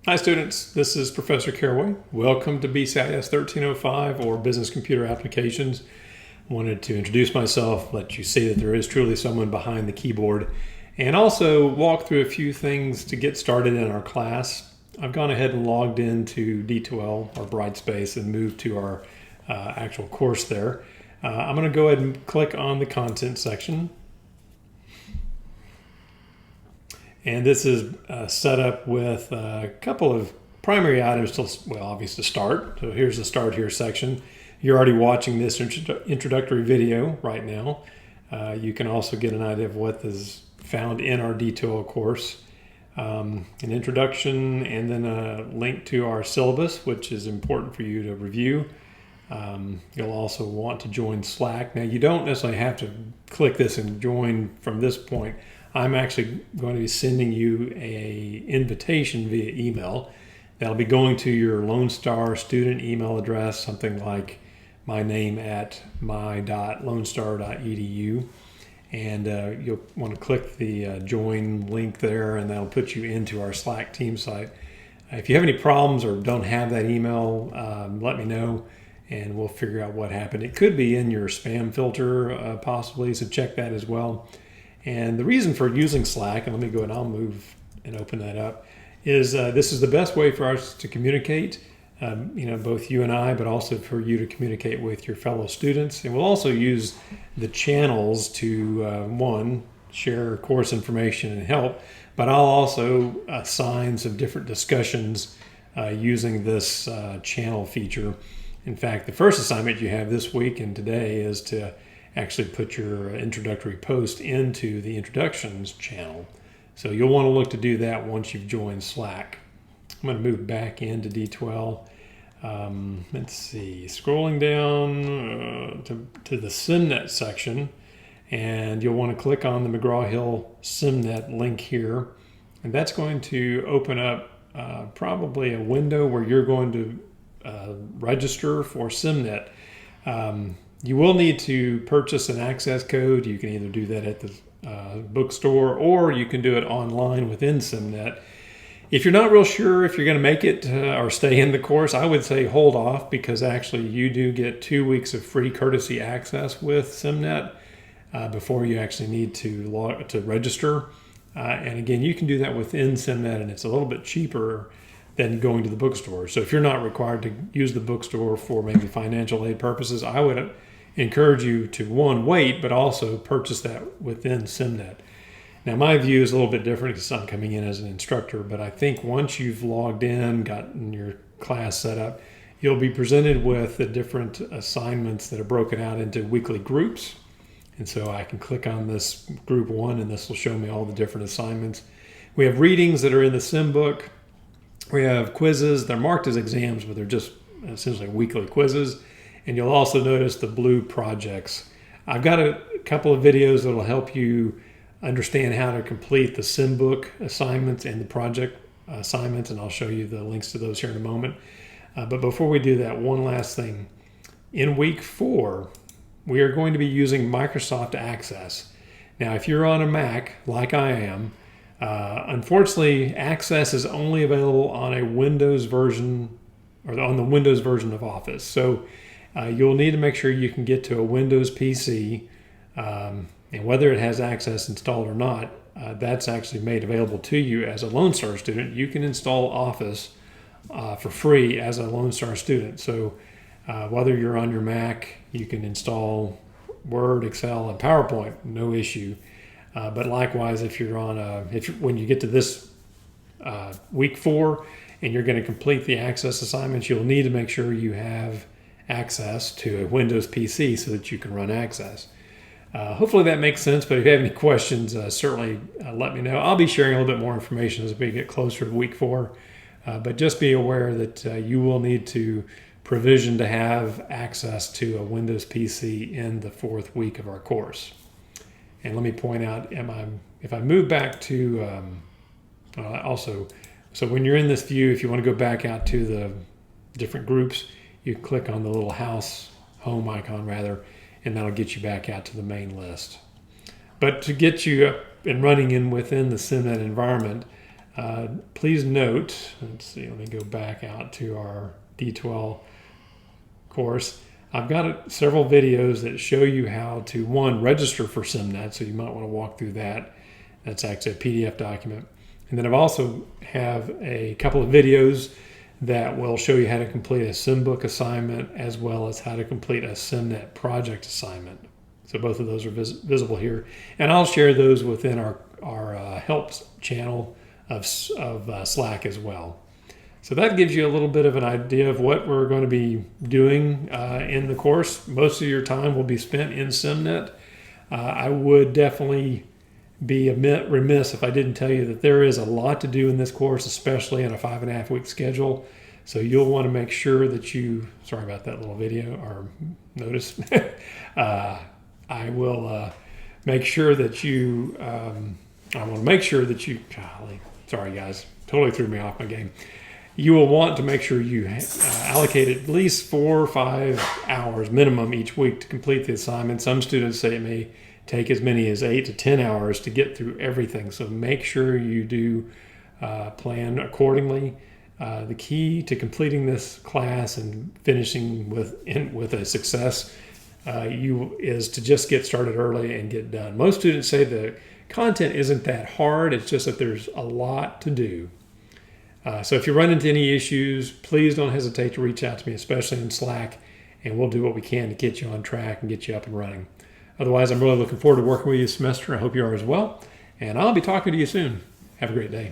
Hi students, this is Professor Caraway. Welcome to BCIS 1305 or Business Computer Applications. Wanted to introduce myself, let you see that there is truly someone behind the keyboard, and also walk through a few things to get started in our class. I've gone ahead and logged into D2L or Brightspace and moved to our actual course there. I'm going to go ahead and click on the content section. And this is set up with a couple of primary items to, well, obviously start. So here's the Start Here section. You're already watching this introductory video right now. You can also get an idea of what is found in our D2L course. An introduction and then a link to our syllabus, which is important for you to review. You'll also want to join Slack. Now, you don't necessarily have to click this and join from this point. I'm actually going to be sending you an invitation via email. That'll be going to your Lone Star student email address, something like my name at my.lonestar.edu. And you'll want to click the join link there, and that'll put you into our Slack team site. If you have any problems or don't have that email, let me know, and we'll figure out what happened. It could be in your spam filter possibly, so check that as well. And the reason for using Slack, and let me go and I'll move and open that up, is this is the best way for us to communicate, both you and I, but also for you to communicate with your fellow students. And we'll also use the channels to, one, share course information and help, but I'll also assign some different discussions using this channel feature. In fact, the first assignment you have this week and today is to actually put your introductory post into the introductions channel. So you'll want to look to do that once you've joined Slack. I'm going to move back into D12. Let's see, scrolling down to the Simnet section, and you'll want to click on the McGraw-Hill Simnet link here, and that's going to open up probably a window where you're going to register for Simnet. You will need to purchase an access code. You can either do that at the bookstore or you can do it online within Simnet. If you're not real sure if you're going to make it or stay in the course, I would say hold off, because actually you do get 2 weeks of free courtesy access with Simnet before you actually need to register. And again, you can do that within Simnet, and it's a little bit cheaper than going to the bookstore. So if you're not required to use the bookstore for maybe financial aid purposes, I would encourage you to, one, wait, but also purchase that within Simnet. Now, my view is a little bit different because I'm coming in as an instructor, but I think once you've logged in, gotten your class set up, you'll be presented with the different assignments that are broken out into weekly groups. And so I can click on this group 1, and this will show me all the different assignments. We have readings that are in the Sim book. We have quizzes. They're marked as exams, but they're just essentially weekly quizzes. And you'll also notice the blue projects. I've got a couple of videos that will help you understand how to complete the Sim book assignments and the project assignments, and I'll show you the links to those here in a moment. But before we do that, one last thing. In week 4, we are going to be using Microsoft Access. Now, if you're on a Mac, like I am, unfortunately, Access is only available on a Windows version, or on the Windows version of Office. So you'll need to make sure you can get to a Windows PC, and whether it has Access installed or not, that's actually made available to you as a Lone Star student. You can install Office for free as a Lone Star student. So whether you're on your Mac, you can install Word, Excel, and PowerPoint, no issue. But likewise, if you're on when you get to this week 4 and you're going to complete the Access assignments, you'll need to make sure you have access to a Windows PC so that you can run Access. Hopefully that makes sense, but if you have any questions, certainly let me know. I'll be sharing a little bit more information as we get closer to week 4, but just be aware that you will need to provision to have access to a Windows PC in the 4th week of our course. And let me point out, if I move back to so when you're in this view, if you want to go back out to the different groups, you can click on the little home icon rather, and that'll get you back out to the main list. But to get you up and running within the Simnet environment, Please note, let's see, let me go back out to our D12 course. I've got several videos that show you how to, one, register for Simnet, so you might want to walk through that. That's actually a PDF document. And then I've also have a couple of videos that will show you how to complete a SimBook assignment as well as how to complete a Simnet project assignment. So both of those are visible here. And I'll share those within our helps channel of Slack as well. So that gives you a little bit of an idea of what we're going to be doing in the course. Most of your time will be spent in Simnet. I would definitely be remiss if I didn't tell you that there is a lot to do in this course, especially in a 5.5-week schedule. So you'll want to make sure that you, sorry about that little video or notice, I will make sure that you, I want to make sure that you, golly, sorry guys, totally threw me off my game. You will want to make sure you allocate at least 4 or 5 hours minimum each week to complete the assignment. Some students say it may take as many as 8 to 10 hours to get through everything. So make sure you do plan accordingly. The key to completing this class and finishing with a success is to just get started early and get done. Most students say the content isn't that hard. It's just that there's a lot to do. So if you run into any issues, please don't hesitate to reach out to me, especially in Slack, and we'll do what we can to get you on track and get you up and running. Otherwise, I'm really looking forward to working with you this semester. I hope you are as well. And I'll be talking to you soon. Have a great day.